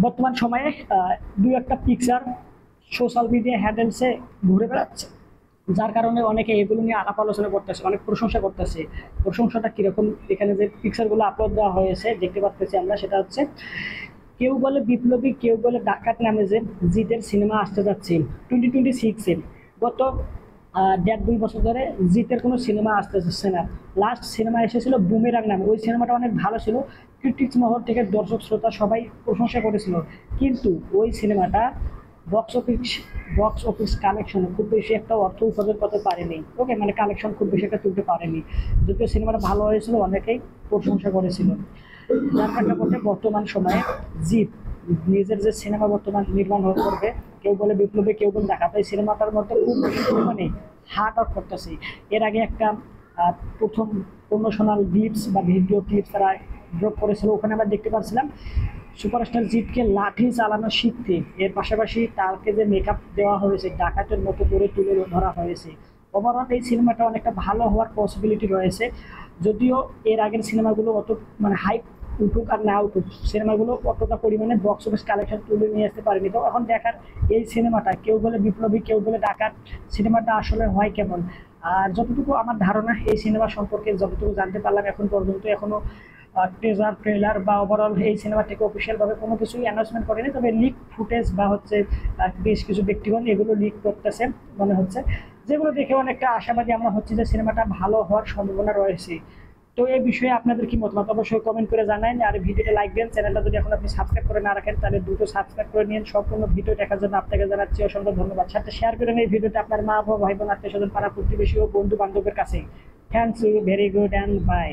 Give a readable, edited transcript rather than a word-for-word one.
বর্তমান সময়ে দুই একটা পিকচার সোশ্যাল মিডিয়া হ্যান্ডেলসে ঘুরে বেড়াচ্ছে, যার কারণে অনেকে এগুলো নিয়ে আলাপ আলোচনা করতেছে, অনেক প্রশংসা করতেছে। প্রশংসাটা কিরকম, এখানে যে পিকচারগুলো আপলোড দেওয়া হয়েছে দেখতে পাচ্ছি আমরা, সেটা হচ্ছে কেউ বলে বিপ্লবী, কেউ বলে ডাকাত নামে যে জিতের সিনেমা আসতে যাচ্ছে 2026-এ। গত 1.5-2 বছর ধরে জিতের কোনো সিনেমা আসতে যাচ্ছে না। লাস্ট সিনেমা এসেছিল বুমেরাং নামে, ওই সিনেমাটা অনেক ভালো ছিল, ক্রিটিক্স মহল থেকে দর্শক শ্রোতা সবাই প্রশংসা করেছিল। কিন্তু ওই সিনেমাটা বক্স অফিস কালেকশনে খুব বেশি একটা অর্থ উপার্জন করতে পারেনি। ওকে, মানে কালেকশন খুব বেশি একটা তুলতে পারেনি, যদিও সিনেমাটা ভালো হয়েছিল, অনেকেই প্রশংসা করেছিল। যার প্রেক্ষাপটে বর্তমান সময়ে জিৎ নিজের যে সিনেমা বর্তমান নির্মাণ করবে, কেউ বলে বিপ্লবী, কেউ বলে ডাকাত, এই সিনেমাটার মধ্যে খুব বেশি পরিমাণে হার্ড ওয়ার্ক করতেছে। এর আগে একটা প্রথম প্রমোশনাল ক্লিপস বা ভিডিও ক্লিপস তারা ড্রপ করেছিল, ওখানে আমরা দেখতে পাচ্ছিলাম সুপারস্টার জিতকে লাঠি চালানো শিখতে, এর পাশাপাশি তাকে যে মেকআপ দেওয়া হয়েছে ডাকাতের মতো করে তুলে ধরা হয়েছে। ওভারঅল এই সিনেমাটা অনেকটা ভালো হওয়ার পসিবিলিটি রয়েছে, যদিও এর আগের সিনেমাগুলো অত মানে হাইপ উঠুক আর না উঠুক, সিনেমাগুলো অতটা পরিমাণে বক্স অফিস কালেকশন তুলে নিয়ে আসতে পারেনি। তো এখন দেখার এই সিনেমাটা, কেউ বলে বিপ্লবী, কেউ বলে ডাকাত, সিনেমাটা আসলে হয় কেমন। আর যতটুকু আমার ধারণা এই সিনেমা সম্পর্কে যতটুকু জানতে পারলাম এখন পর্যন্ত, এখনো টিজার ট্রেলার বা ওভারঅল এই সিনেমা থেকে অফিসিয়ালভাবে কোনো কিছুই অ্যানাউন্সমেন্ট করেনি, তবে লিক ফুটেজ বা হচ্ছে বেশ কিছু ব্যক্তিগণ এগুলো লিক করতেছে মনে হচ্ছে, যেগুলো দেখে অনেকটা আশাবাদী আমরা হচ্ছে যে সিনেমাটা ভালো হওয়ার সম্ভাবনা রয়েছে। তো এই বিষয়ে আপনাদের কি মতামত অবশ্যই কমেন্ট করে জানান, আর ভিডিওটা লাইক দেন। চ্যানেলটা যদি এখন আপনি সাবস্ক্রাইব করে না রাখেন তাহলে দ্রুত সাবস্ক্রাইব করে নিন। সম্পূর্ণ ভিডিও দেখার জন্য আপনাকে জানাচ্ছি অসংখ্য ধন্যবাদ। সাথে শেয়ার করেন এই ভিডিওটা আপনার মা, ভাই বোন, আত্মীয় স্বজন, পাড়া প্রতিবেশী ও বন্ধু বান্ধবের কাছে। Thanks you, very good and by.